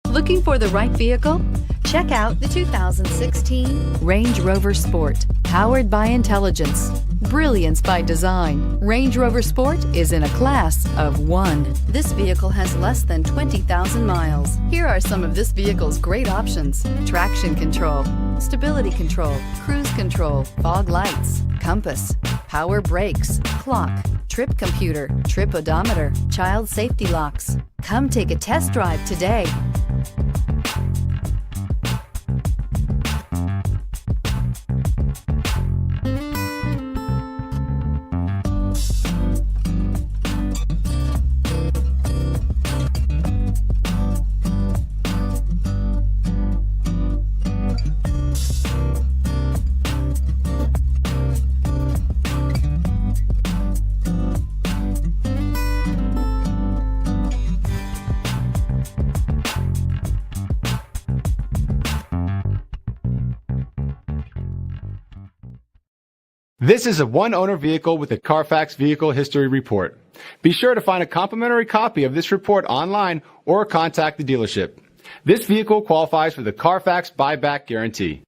Looking for the right vehicle? Check out the 2016 Range Rover Sport. Powered by intelligence, brilliance by design, Range Rover Sport is in a class of one. This vehicle has less than 20,000 miles. Here are some of this vehicle's great options: traction control, stability control, cruise control, fog lights, compass, power brakes, clock, trip computer, trip odometer, child safety locks. Come take a test drive today. This is a one-owner vehicle with a CARFAX Vehicle History Report. Be sure to find a complimentary copy of this report online or contact the dealership. This vehicle qualifies for the CARFAX Buyback Guarantee.